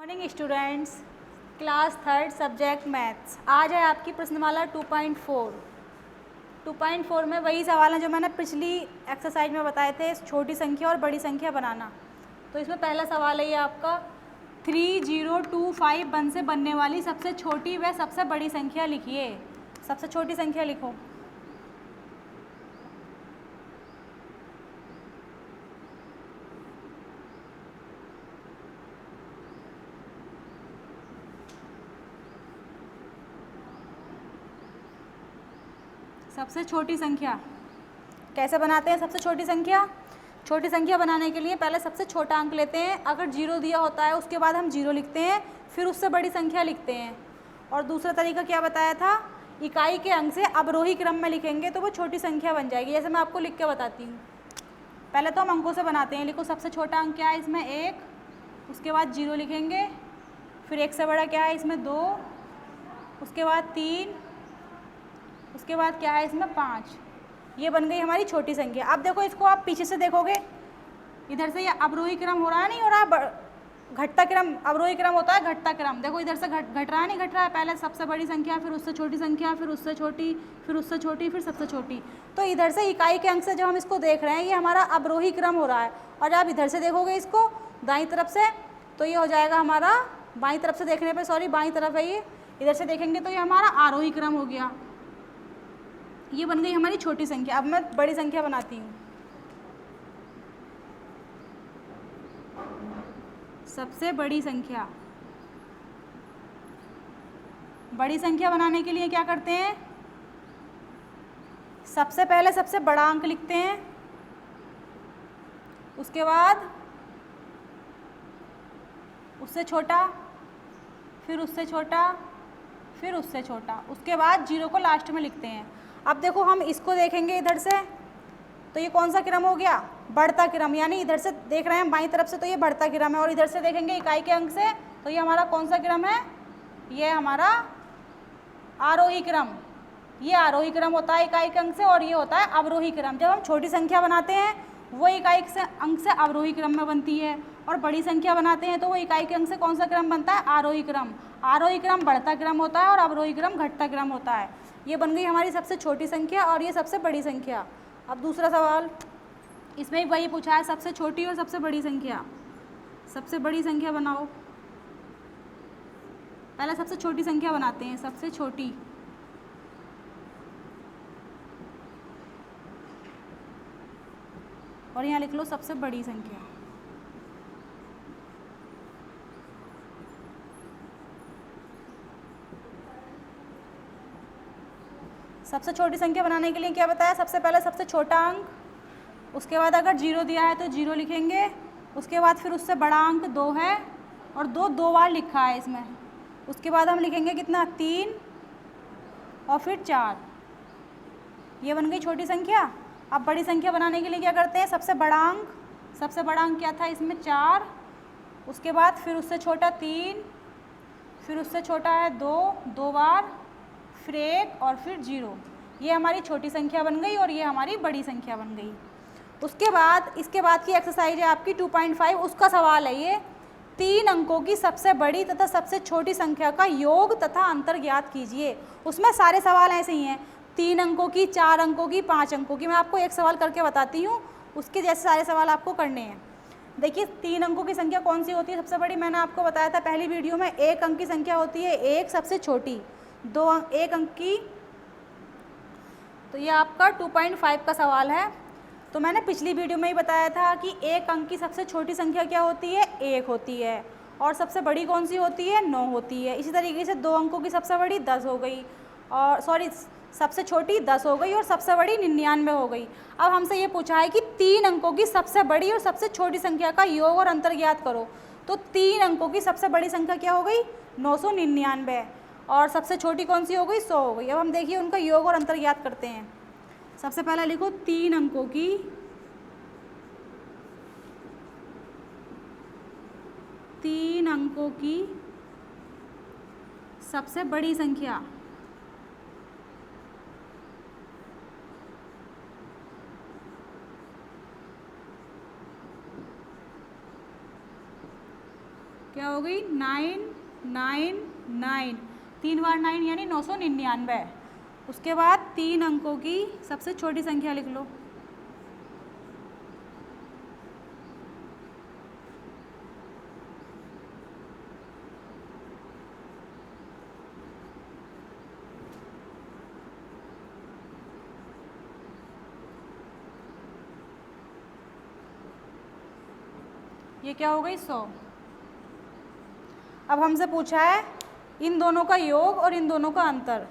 Morning students, class third subject maths. आज है आपकी प्रश्नमाला 2.4। 2.4 में वही सवाल हैं जो मैंने पिछली एक्सरसाइज में बताए थे, छोटी संख्या और बड़ी संख्या बनाना। तो इसमें पहला सवाल है ये आपका 3025 से बनने वाली सबसे छोटी व सबसे बड़ी संख्या लिखिए। सबसे छोटी संख्या लिखो। सबसे छोटी संख्या कैसे बनाते हैं? सबसे छोटी संख्या बनाने के लिए पहले सबसे छोटा अंक लेते हैं। अगर जीरो दिया होता है उसके बाद हम जीरो लिखते हैं, फिर उससे बड़ी संख्या लिखते हैं। और दूसरा तरीका क्या बताया था? इकाई के अंक से अवरोही क्रम में लिखेंगे तो वो छोटी संख्या बन जाएगी। जैसे मैं आपको लिख के बताती हूँ। पहले तो हम अंकों से बनाते हैं। लिखो सबसे छोटा अंक क्या है इसमें? 1, उसके बाद जीरो लिखेंगे, फिर 1 से बड़ा क्या है इसमें? 2, उसके बाद 3, उसके बाद क्या है इसमें? 5। ये बन गई हमारी छोटी संख्या। अब देखो इसको आप पीछे से देखोगे, इधर से ये अवरोही क्रम हो रहा है, नहीं हो रहा, घटता क्रम। अवरोही क्रम होता है घटता क्रम। देखो इधर से घट रहा है, नहीं घट रहा है। पहले सबसे बड़ी संख्या, फिर उससे छोटी संख्या, फिर उससे छोटी, फिर उससे छोटी, फिर सबसे छोटी। तो इधर से इकाई के अंक से जब हम इसको देख रहे हैं, ये हमारा अवरोही क्रम हो रहा है। और जब इधर से देखोगे इसको दाईं तरफ से, तो ये हो जाएगा हमारा, बाईं तरफ से देखने पर, सॉरी बाईं तरफ है ये, इधर से देखेंगे तो ये हमारा आरोही क्रम हो गया। ये बन गई हमारी छोटी संख्या। अब मैं बड़ी संख्या बनाती हूँ। सबसे बड़ी संख्या। बड़ी संख्या बनाने के लिए क्या करते हैं? सबसे पहले सबसे बड़ा अंक लिखते हैं, उसके बाद उससे छोटा, फिर उससे छोटा, फिर उससे छोटा, उसके बाद जीरो को लास्ट में लिखते हैं। अब देखो हम इसको देखेंगे इधर से, तो ये कौन सा क्रम हो गया? बढ़ता क्रम। यानी इधर से देख रहे हैं बाईं तरफ से, तो ये बढ़ता क्रम है। और इधर से देखेंगे इकाई के अंक से, तो ये हमारा कौन सा क्रम है? ये हमारा आरोही क्रम। ये आरोही क्रम होता है इकाई के अंक से, और ये होता है अवरोही क्रम। जब हम छोटी संख्या बनाते हैं वो इकाई से अंक से अवरोही क्रम में बनती है, और बड़ी संख्या बनाते हैं तो वो इकाई के अंक से कौन सा क्रम बनता है? आरोही क्रम। आरोही क्रम बढ़ता क्रम होता है और अवरोही क्रम घटता क्रम होता है। ये बन गई हमारी सबसे छोटी संख्या और ये सबसे बड़ी संख्या। अब दूसरा सवाल, इसमें वही पूछा है, सबसे छोटी और सबसे बड़ी संख्या। सबसे बड़ी संख्या बनाओ। पहले सबसे छोटी संख्या बनाते हैं, सबसे छोटी। और यहाँ लिख लो सबसे बड़ी संख्या। सबसे छोटी संख्या बनाने के लिए क्या बताया? सबसे पहले सबसे छोटा अंक, उसके बाद अगर जीरो दिया है तो जीरो लिखेंगे, उसके बाद फिर उससे बड़ा अंक 2 है, और 2 बार लिखा है इसमें। उसके बाद हम लिखेंगे कितना? 3, और फिर 4। ये बन गई छोटी संख्या। अब बड़ी संख्या बनाने के लिए क्या करते हैं? सबसे बड़ा अंक, सबसे बड़ा अंक क्या था इसमें? 4, उसके बाद फिर उससे छोटा 3, फिर उससे छोटा है 2 बार, फिर 1 और फिर 0। ये हमारी छोटी संख्या बन गई और ये हमारी बड़ी संख्या बन गई। उसके बाद इसके बाद की एक्सरसाइज है आपकी 2.5। उसका सवाल है ये, 3 अंकों की सबसे बड़ी तथा सबसे छोटी संख्या का योग तथा अंतर ज्ञात कीजिए। उसमें सारे सवाल ऐसे ही हैं, 3 अंकों की, 4 अंकों की, 5 अंकों की। मैं आपको एक सवाल करके बताती हूँ, उसके जैसे सारे सवाल आपको करने हैं। देखिए 3 अंकों की संख्या कौन सी होती है सबसे बड़ी? मैंने आपको बताया था पहली वीडियो में, 1 अंक की संख्या होती है 1 सबसे छोटी, 1 अंक की। तो ये आपका 2.5 का सवाल है। तो मैंने पिछली वीडियो में ही बताया था कि 1 अंक की सबसे छोटी संख्या क्या होती है? 1 होती है। और सबसे बड़ी कौन सी होती है? 9 होती है। इसी तरीके से 2 अंकों की सबसे बड़ी 10 हो गई, और सॉरी सबसे छोटी 10 हो गई और सबसे बड़ी 99 हो गई। अब हमसे ये पूछा है कि 3 अंकों की सबसे बड़ी और सबसे छोटी संख्या का योग और अंतर ज्ञात करो। तो 3 अंकों की सबसे बड़ी संख्या क्या हो गई? 999, और सबसे छोटी कौन सी हो गई? 100 हो गई। अब हम देखिए उनका योग और अंतर ज्ञात करते हैं। सबसे पहले लिखो 3 अंकों की सबसे बड़ी संख्या। क्या हो गई 999, 3 बार 9 यानी 999। उसके बाद 3 अंकों की सबसे छोटी संख्या लिख लो। ये क्या हो गई 100। अब हमसे पूछा है इन दोनों का योग और इन दोनों का अंतर।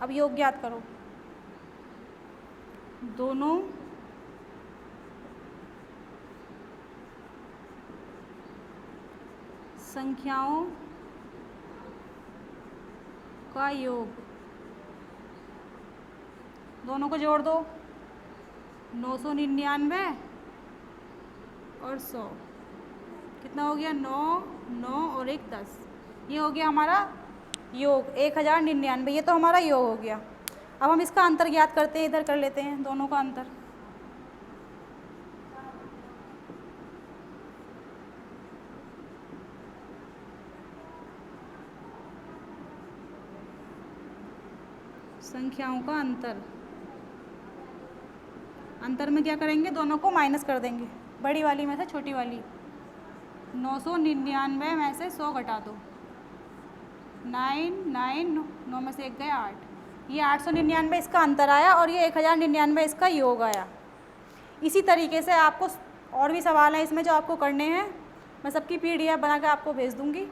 अब योग ज्ञात करो। दोनों संख्याओं का योग, दोनों को जोड़ दो, 999 और 100 कितना हो गया 9, 9 और 1 10। ये हो गया हमारा योग 1099, ये तो हमारा योग हो गया। अब हम इसका अंतर ज्ञात करते हैं, इधर कर लेते हैं दोनों का अंतर। संख्याओं का अंतर, अंतर में क्या करेंगे, दोनों को माइनस कर देंगे, बड़ी वाली में से छोटी वाली। 999 में से 100 घटा दो, 9 9 9 में से 1 गया 8, ये 899 इसका अंतर आया और ये 1099 इसका योग आया। इसी तरीके से आपको और भी सवाल हैं इसमें जो आपको करने हैं, मैं सबकी PDF बना के आपको भेज दूँगी।